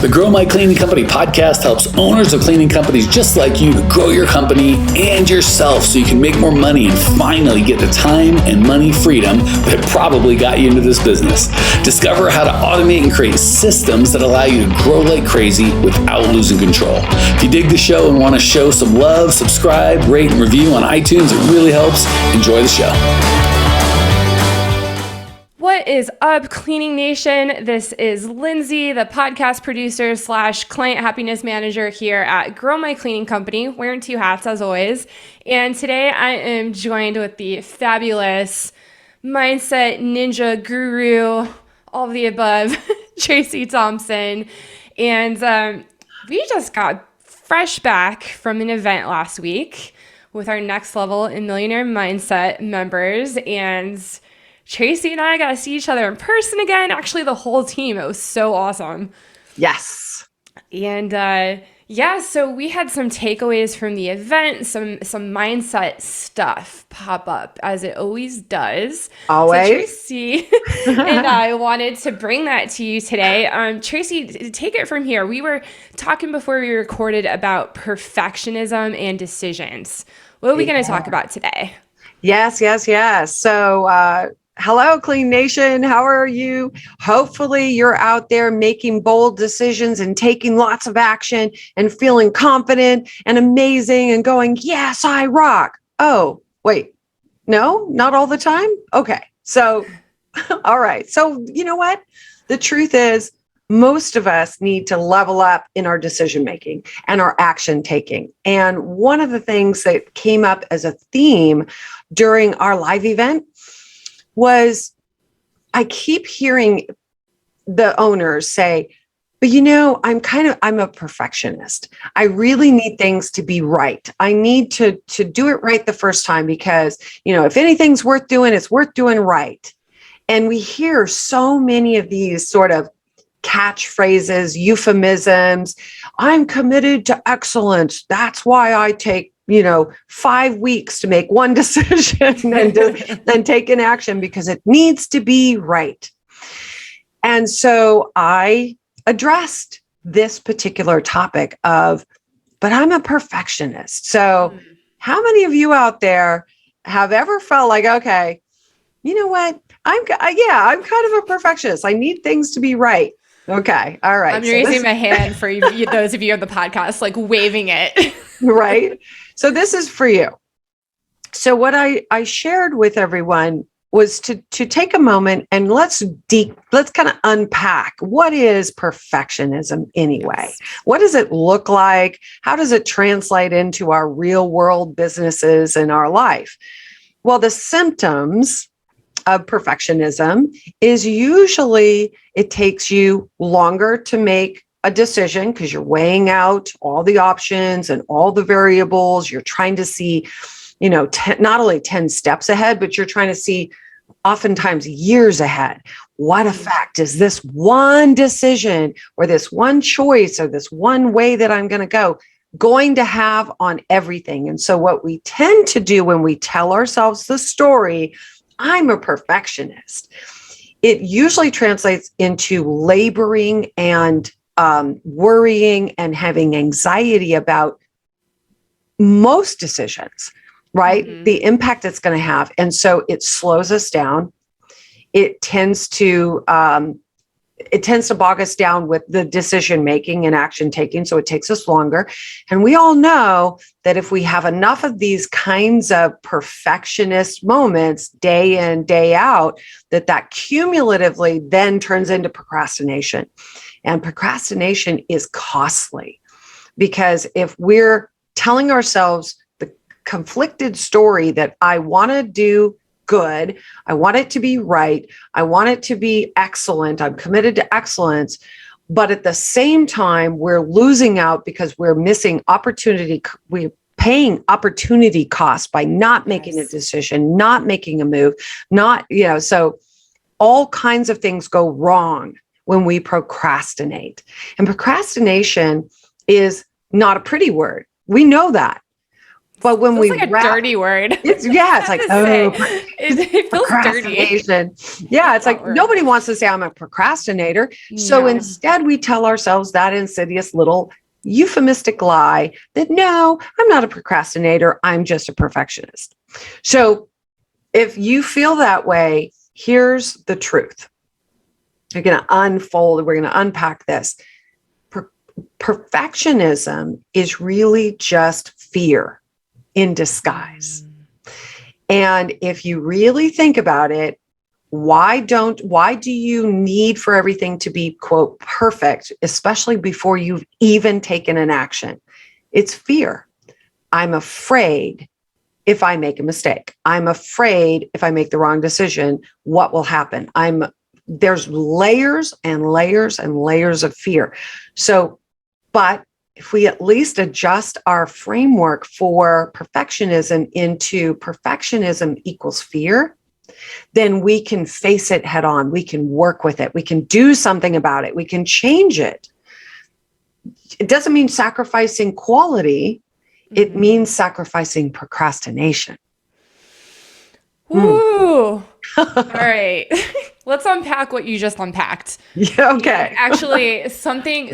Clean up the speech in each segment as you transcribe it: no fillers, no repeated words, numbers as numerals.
The Grow My Cleaning Company podcast helps owners of cleaning companies just like you to grow your company and yourself so you can make more money and finally get the time and money freedom that probably got you into this business. Discover how to automate and create systems that allow you to grow like crazy without losing control. If you dig the show and want to show some love, subscribe, rate, and review on iTunes. It really helps. Enjoy the show. What is up, Cleaning Nation? This is Lindsay, the podcast producer / client happiness manager here at Grow My Cleaning Company, wearing two hats as always. And today I am joined with the fabulous mindset ninja guru, all of the above, Tracy Thompson. And we just got fresh back from an event last week with our Next Level in Millionaire Mindset members. And Tracy and I got to see each other in person again. Actually, the whole team. It was so awesome. Yes. And so we had some takeaways from the event, some mindset stuff pop up as it always does. Always. So Tracy and I wanted to bring that to you today. Tracy, take it from here. We were talking before we recorded about perfectionism and decisions. What are we going to talk about today? Yes. So, hello, Clean Nation. How are you? Hopefully you're out there making bold decisions and taking lots of action and feeling confident and amazing and going, yes, I rock. Oh, wait, no, not all the time. Okay. So, all right. So you know what? The truth is most of us need to level up in our decision making and our action taking. And one of the things that came up as a theme during our live event was I keep hearing the owners say, but I'm a perfectionist. I really need things to be right. I need to do it right the first time because, if anything's worth doing, it's worth doing right. And we hear so many of these sort of catchphrases, euphemisms. I'm committed to excellence. That's why I take 5 weeks to make one decision and then take an action because it needs to be right. And so I addressed this particular topic but I'm a perfectionist. So how many of you out there have ever felt like, okay, you know what? I'm kind of a perfectionist. I need things to be right. Okay. All right. I'm raising my hand for those of you on the podcast, like waving it. Right. So this is for you. So what I shared with everyone was to take a moment and let's kind of unpack what is perfectionism anyway? Yes. What does it look like? How does it translate into our real world businesses and our life? Well, the symptoms of perfectionism is usually it takes you longer to make a decision because you're weighing out all the options and all the variables. You're trying to see, not only 10 steps ahead, but you're trying to see oftentimes years ahead. What effect is this one decision or this one choice or this one way that I'm going to have on everything? And so what we tend to do when we tell ourselves the story, I'm a perfectionist, it usually translates into laboring and worrying and having anxiety about most decisions, right? Mm-hmm. The impact it's going to have. And so it slows us down. It tends to bog us down with the decision making and action taking. So it takes us longer. And we all know that if we have enough of these kinds of perfectionist moments day in, day out, that cumulatively then turns into procrastination. And procrastination is costly because if we're telling ourselves the conflicted story that I want to do good, I want it to be right, I want it to be excellent, I'm committed to excellence, but at the same time, we're losing out because we're missing opportunity, we're paying opportunity costs by not making a decision, not making a move, so all kinds of things go wrong when we procrastinate. And procrastination is not a pretty word. We know that. But when Feels we like a dirty word. it's like, it feels dirty. procrastination. Yeah, it's like nobody wants to say I'm a procrastinator. So instead, we tell ourselves that insidious little euphemistic lie that no, I'm not a procrastinator. I'm just a perfectionist. So if you feel that way, here's the truth. We're going to unfold. We're going to unpack this. Perfectionism is really just fear in disguise. And if you really think about it, why do you need for everything to be, quote, perfect, especially before you've even taken an action? It's fear. I'm afraid if I make a mistake. I'm afraid if I make the wrong decision, what will happen? There's layers and layers and layers of fear. So, but if we at least adjust our framework for perfectionism into perfectionism equals fear, then we can face it head on. We can work with it. We can do something about it. We can change it. It doesn't mean sacrificing quality. It means sacrificing procrastination. Ooh. All right. Let's unpack what you just unpacked. Yeah, okay. Actually, something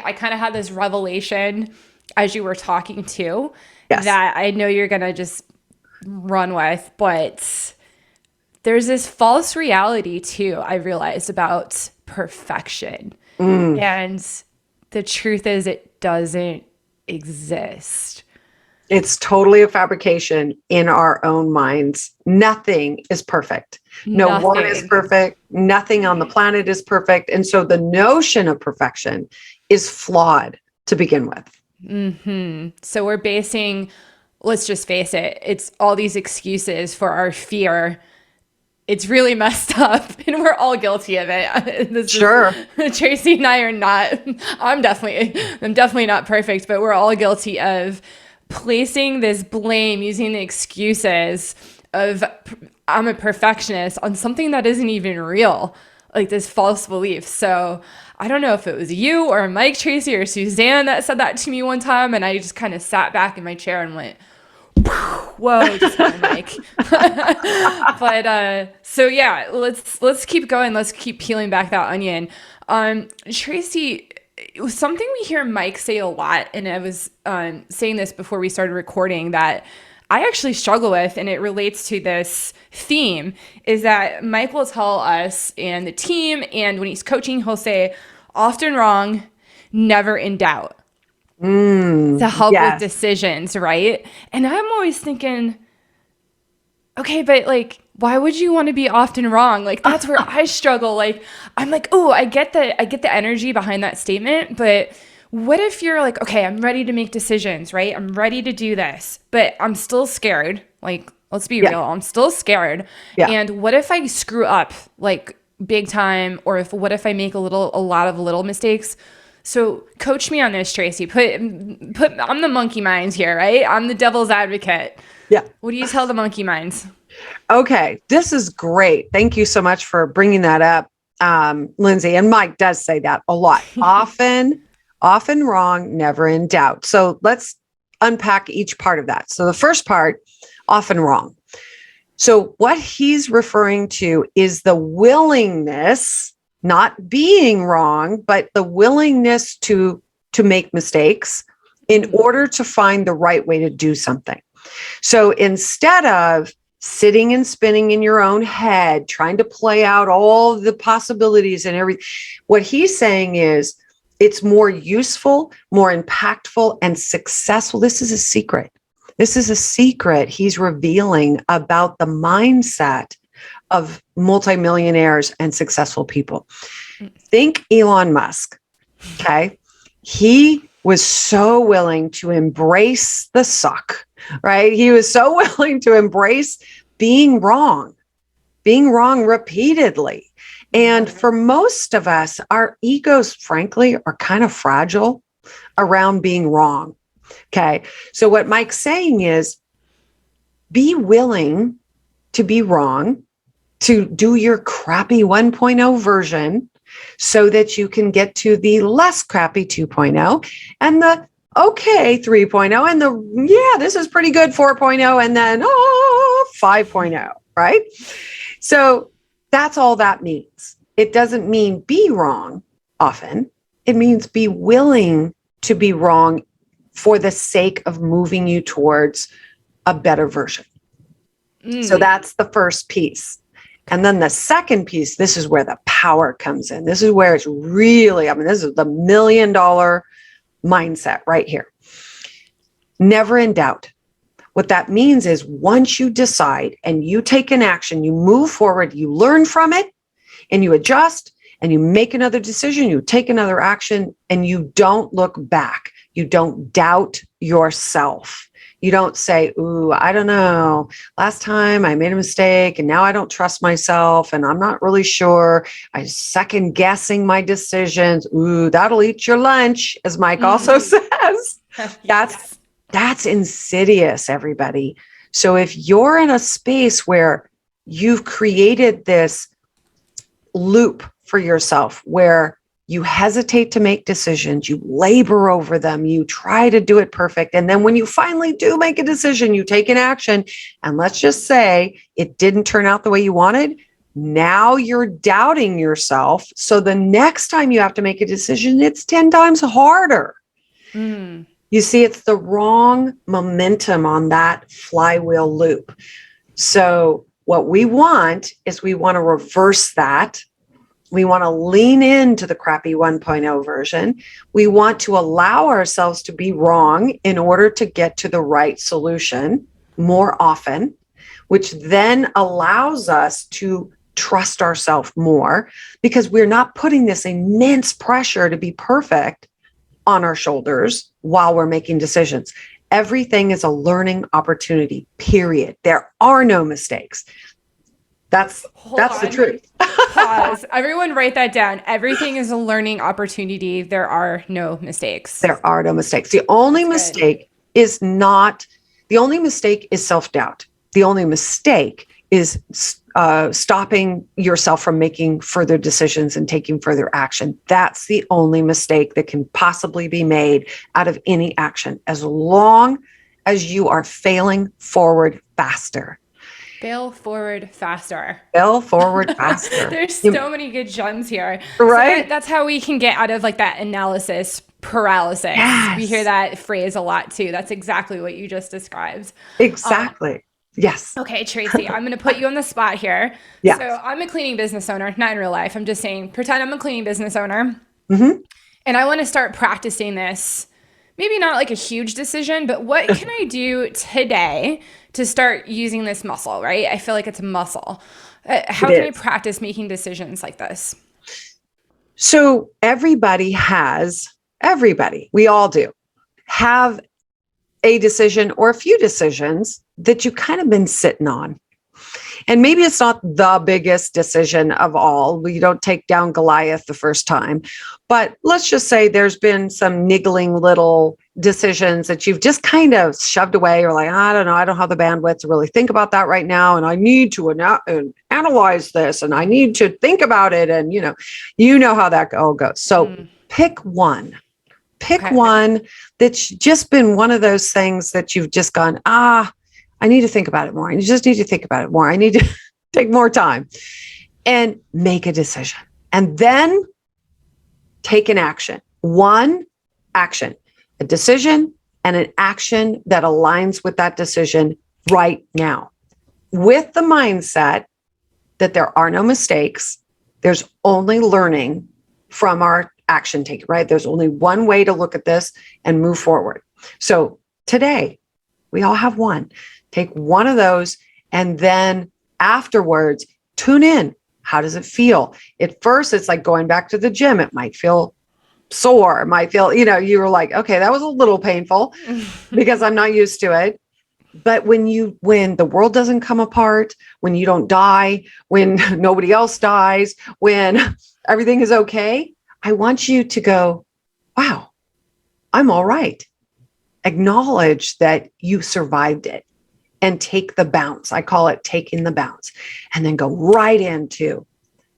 I kind of had this revelation as you were talking to that I know you're going to just run with, but there's this false reality too, I realized, about perfection. And the truth is it doesn't exist. It's totally a fabrication in our own minds. Nothing is perfect. No one is perfect. Nothing on the planet is perfect. And so the notion of perfection is flawed to begin with. So we're basing, let's just face it, it's all these excuses for our fear. It's really messed up, and we're all guilty of it. Tracy and I are not. I'm definitely not perfect, but we're all guilty of placing this blame, using the excuses of I'm a perfectionist on something that isn't even real, like this false belief. So I don't know if it was you or Mike Tracy or Suzanne that said that to me one time, and I just kind of sat back in my chair and went, whoa, just my mic. But so yeah, let's keep going. Let's keep peeling back that onion. Tracy, something we hear Mike say a lot, and I was saying this before we started recording, that I actually struggle with, and it relates to this theme, is that Mike will tell us and the team, and when he's coaching, he'll say, often wrong, never in doubt. To help with decisions, right? And I'm always thinking, okay, but like, why would you want to be often wrong? Like, that's where I struggle. Like, I'm like, oh, I get the energy behind that statement, but what if you're like, okay, I'm ready to make decisions, right? I'm ready to do this, but I'm still scared. Like, let's be real, I'm still scared. And what if I screw up like big time, or what if I make a lot of little mistakes? So coach me on this, Tracy. I'm the monkey mind here, right? I'm the devil's advocate. Yeah. What do you tell the monkey minds? Okay, this is great. Thank you so much for bringing that up, Lindsay. And Mike does say that a lot. Often wrong, never in doubt. So let's unpack each part of that. So the first part, often wrong. So what he's referring to is the willingness, not being wrong, but the willingness to make mistakes in order to find the right way to do something. So instead of sitting and spinning in your own head, trying to play out all the possibilities and everything, what he's saying is it's more useful, more impactful, and successful. This is a secret. This is a secret he's revealing about the mindset of multimillionaires and successful people. Think Elon Musk, okay? He was so willing to embrace the suck, right? He was so willing to embrace being wrong repeatedly. And for most of us, our egos, frankly, are kind of fragile around being wrong, okay? So what Mike's saying is, be willing to be wrong, to do your crappy 1.0 version so that you can get to the less crappy 2.0 and the okay, 3.0, and this is pretty good, 4.0, and then 5.0, right? So that's all that means. It doesn't mean be wrong often. It means be willing to be wrong for the sake of moving you towards a better version. So that's the first piece. And then the second piece, this is where the power comes in. This is where it's really, this is the $1 million mindset right here. Never in doubt. What that means is once you decide and you take an action, you move forward, you learn from it, and you adjust, and you make another decision, you take another action, and you don't look back. You don't doubt yourself. You don't say, ooh, I don't know. Last time I made a mistake and now I don't trust myself and I'm not really sure. I'm second guessing my decisions. Ooh, that'll eat your lunch, as Mike also says. That's insidious, everybody. So if you're in a space where you've created this loop for yourself where you hesitate to make decisions, you labor over them, you try to do it perfect. And then when you finally do make a decision, you take an action, and let's just say it didn't turn out the way you wanted. Now you're doubting yourself. So the next time you have to make a decision, it's 10 times harder. You see, it's the wrong momentum on that flywheel loop. So what we want is we want to reverse that. We want to lean into the crappy 1.0 version. We want to allow ourselves to be wrong in order to get to the right solution more often, which then allows us to trust ourselves more because we're not putting this immense pressure to be perfect on our shoulders while we're making decisions. Everything is a learning opportunity, period. There are no mistakes. That's the truth. Pause. Everyone write that down. Everything is a learning opportunity. There are no mistakes. There are no mistakes. The only mistake is self-doubt. The only mistake is stopping yourself from making further decisions and taking further action. That's the only mistake that can possibly be made out of any action, as long as you are failing forward faster. Fail forward faster. Fail forward faster. There's so many good gems here. Right? So that's how we can get out of like that analysis paralysis. Yes. We hear that phrase a lot too. That's exactly what you just described. Exactly. Yes. Okay, Tracy, I'm going to put you on the spot here. Yes. So I'm a cleaning business owner, not in real life. I'm just saying, pretend I'm a cleaning business owner. Mm-hmm. And I want to start practicing this. Maybe not like a huge decision, but what can I do today to start using this muscle, right? I feel like it's a muscle. How can I practice making decisions like this? So everybody, we all do, have a decision or a few decisions that you've kind of been sitting on. And maybe it's not the biggest decision of all. You don't take down Goliath the first time. But let's just say there's been some niggling little decisions that you've just kind of shoved away. Or like, I don't know, I don't have the bandwidth to really think about that right now. And I need to analyze this and I need to think about it. And you know how that all goes. So pick one. Pick one that's just been one of those things that you've just gone, I need to think about it more. I just need to think about it more. I need to take more time and make a decision. And then take an action. One action, a decision and an action that aligns with that decision right now. With the mindset that there are no mistakes, there's only learning from our action taken, right? There's only one way to look at this and move forward. So today, we all have one. Take one of those and then afterwards, tune in. How does it feel? At first, it's like going back to the gym. It might feel sore. It might feel, you were like, okay, that was a little painful because I'm not used to it. But when the world doesn't come apart, when you don't die, when nobody else dies, when everything is okay, I want you to go, wow, I'm all right. Acknowledge that you survived it and take the bounce. I call it taking the bounce, and then go right into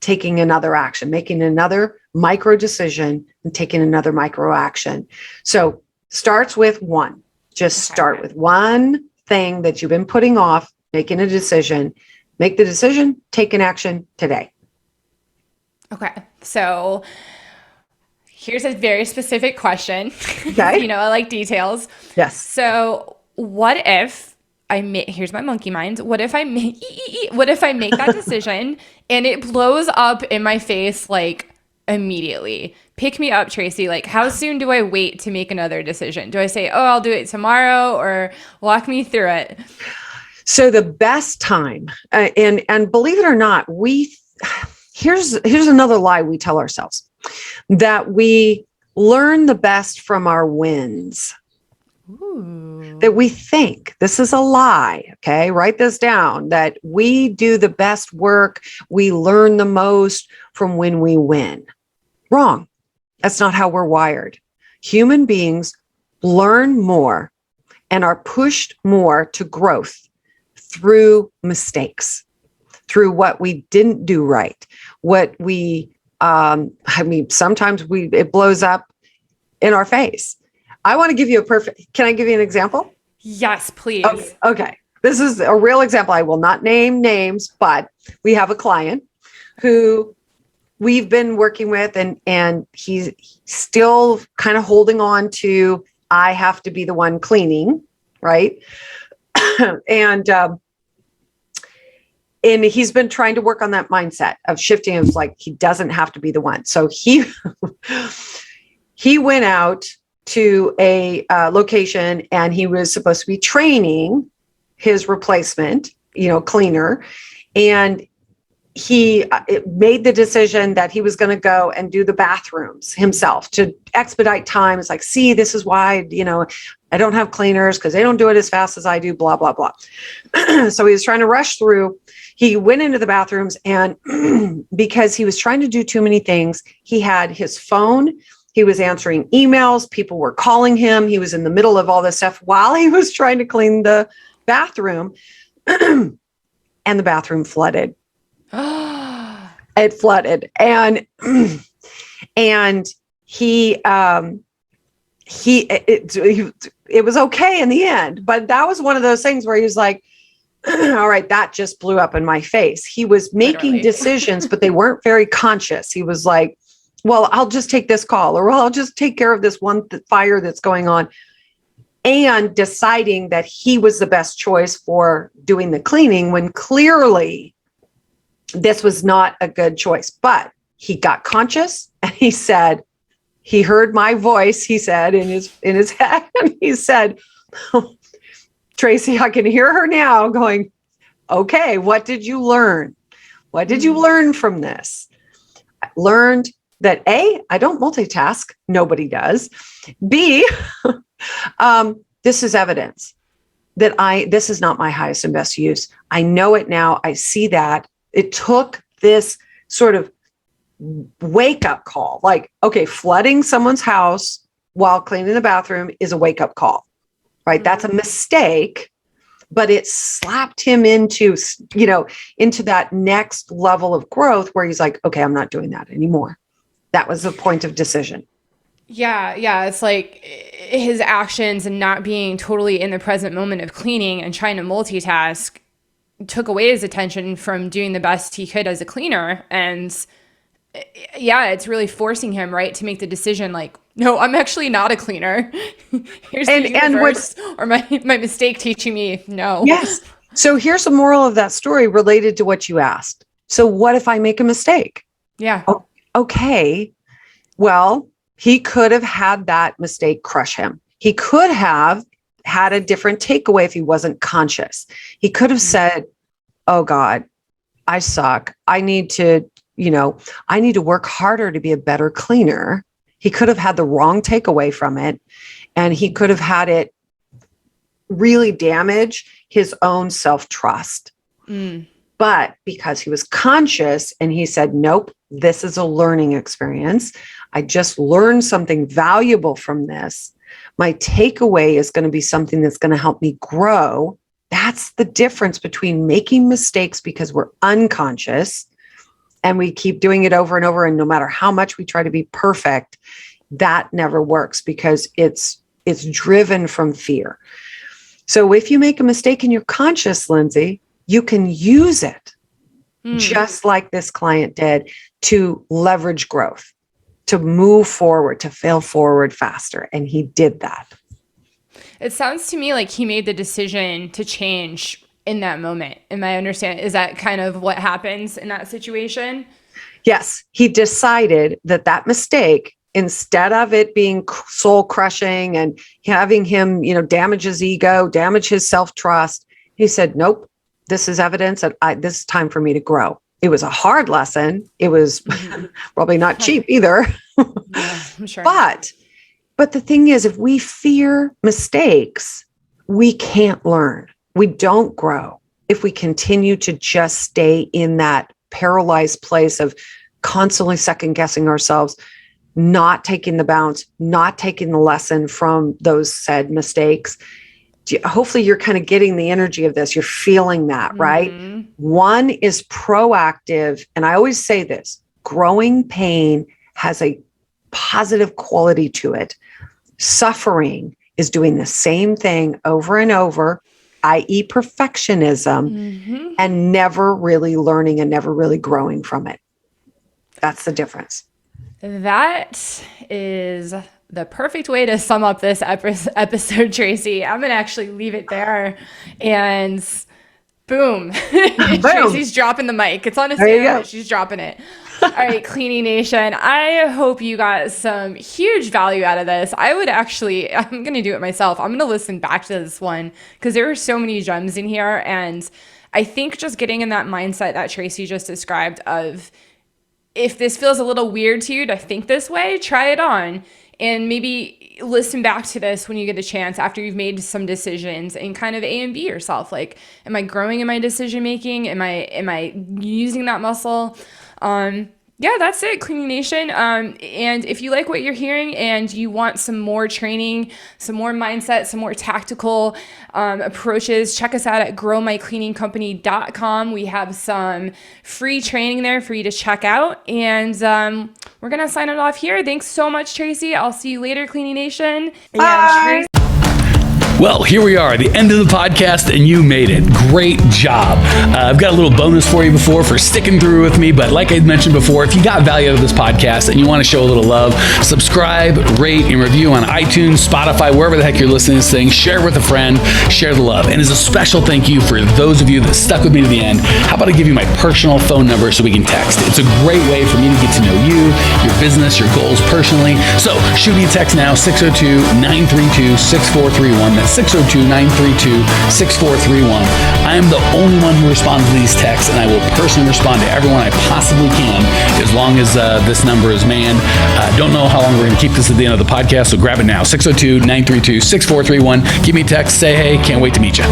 taking another action, making another micro decision and taking another micro action. So Starts with one. Just start with one thing that you've been putting off, making a decision. Make the decision, take an action today. Okay. So here's a very specific question. Okay. I like details. Yes. So what if here's my monkey mind. What if I make that decision and it blows up in my face like immediately? Pick me up, Tracy. Like, how soon do I wait to make another decision? Do I say, oh, I'll do it tomorrow, or walk me through it? So the best time, and believe it or not, here's another lie we tell ourselves, that we learn the best from our wins. Ooh. That we think. This is a lie. Okay, write this down. That we do the best work, we learn the most from when we win. Wrong. That's not how we're wired. Human beings learn more and are pushed more to growth through mistakes, through what we didn't do right, what we, sometimes it blows up in our face. I want to give you can I give you an example? Yes, please. Okay. This is a real example. I will not name names, but we have a client who we've been working with, and he's still kind of holding on to, I have to be the one cleaning, right? And he's been trying to work on that mindset of shifting. It's like, he doesn't have to be the one. So he went out to a location, and he was supposed to be training his replacement, cleaner. And he made the decision that he was going to go and do the bathrooms himself to expedite time. It's like, see, this is why, I don't have cleaners, because they don't do it as fast as I do, blah, blah, blah. So he was trying to rush through. He went into the bathrooms, and because he was trying to do too many things, he had his phone. He was answering emails. People were calling him. He was in the middle of all this stuff while he was trying to clean the bathroom. And the bathroom flooded. It flooded. And it was okay in the end. But that was one of those things where he was like, all right, that just blew up in my face. He was making decisions, but they weren't very conscious. He was like, well, I'll just take this call, or I'll just take care of this one fire that's going on, and deciding that he was the best choice for doing the cleaning, when clearly this was not a good choice. But he got conscious, and he said, he heard my voice, he said, in his head, and he said, Tracy, I can hear her now going, okay, what did you learn? What did you learn from this? I learned that A, I don't multitask. Nobody does. B, this is evidence that this is not my highest and best use. I know it now. I see that. It took this sort of wake up call. Like, okay, flooding someone's house while cleaning the bathroom is a wake up call, right? That's a mistake, but it slapped him into that next level of growth where he's like, okay, I'm not doing that anymore. That was the point of decision. Yeah. It's like his actions and not being totally in the present moment of cleaning and trying to multitask took away his attention from doing the best he could as a cleaner. And yeah, it's really forcing him, right, to make the decision like, no, I'm actually not a cleaner. Here's the universe, or my mistake teaching me no. Yes. So here's the moral of that story related to what you asked. So what if I make a mistake? Yeah. Okay. Well, he could have had that mistake crush him. He could have had a different takeaway if he wasn't conscious. He could have said, oh God, I suck. I need to work harder to be a better cleaner. He could have had the wrong takeaway from it, and he could have had it really damage his own self-trust. But because he was conscious and he said, nope, this is a learning experience. I just learned something valuable from this. My takeaway is going to be something that's going to help me grow. That's the difference between making mistakes because we're unconscious and we keep doing it over and over. And no matter how much we try to be perfect, that never works because it's It's driven from fear. So if you make a mistake and you're conscious, Lindsay, you can use it just like this client did to leverage growth, to move forward, to fail forward faster. And he did that. It sounds to me like he made the decision to change in that moment. Am I understanding? Is that kind of what happens in that situation? Yes. He decided that mistake, instead of it being soul crushing and having him, damage his ego, damage his self-trust, he said, nope, this is evidence that this is time for me to grow. It was a hard lesson. It was probably not cheap either. Yeah, I'm sure. But the thing is, if we fear mistakes, we can't learn. We don't grow if we continue to just stay in that paralyzed place of constantly second guessing ourselves, not taking the bounce, not taking the lesson from those said mistakes. Hopefully you're kind of getting the energy of this. You're feeling that, right? One is proactive. And I always say this, growing pain has a positive quality to it. Suffering is doing the same thing over and over, i.e. perfectionism, and never really learning and never really growing from it. That's the difference. That is the perfect way to sum up this episode, Tracy. I'm going to actually leave it there. And boom. Tracy's dropping the mic. It's on a stand, but she's dropping it. All right, Cleaning Nation. I hope you got some huge value out of this. I'm going to do it myself. I'm going to listen back to this one because there are so many gems in here. And I think just getting in that mindset that Tracy just described of, if this feels a little weird to you to think this way, try it on. And maybe listen back to this when you get a chance after you've made some decisions and kind of A and B yourself. Like, am I growing in my decision making? Am I using that muscle? Yeah, that's it, Cleaning Nation. And if you like what you're hearing and you want some more training, some more mindset, some more tactical approaches, check us out at growmycleaningcompany.com. We have some free training there for you to check out. And we're going to sign it off here. Thanks so much, Tracy. I'll see you later, Cleaning Nation. Bye. Well, here we are, the end of the podcast, and you made it. Great job. I've got a little bonus for you for sticking through with me, but like I mentioned before, if you got value out of this podcast and you want to show a little love, subscribe, rate, and review on iTunes, Spotify, wherever the heck you're listening to this thing. Share with a friend, share the love. And as a special thank you for those of you that stuck with me to the end, how about I give you my personal phone number so we can text? It's a great way for me to get to know you, your business, your goals personally. So shoot me a text now, 602-932-6431. 602-932-6431. I am the only one who responds to these texts, and I will personally respond to everyone I possibly can as long as this number is manned. Don't know how long we're going to keep this at the end of the podcast, so grab it now. 602-932-6431. Give me a text, say hey, can't wait to meet you.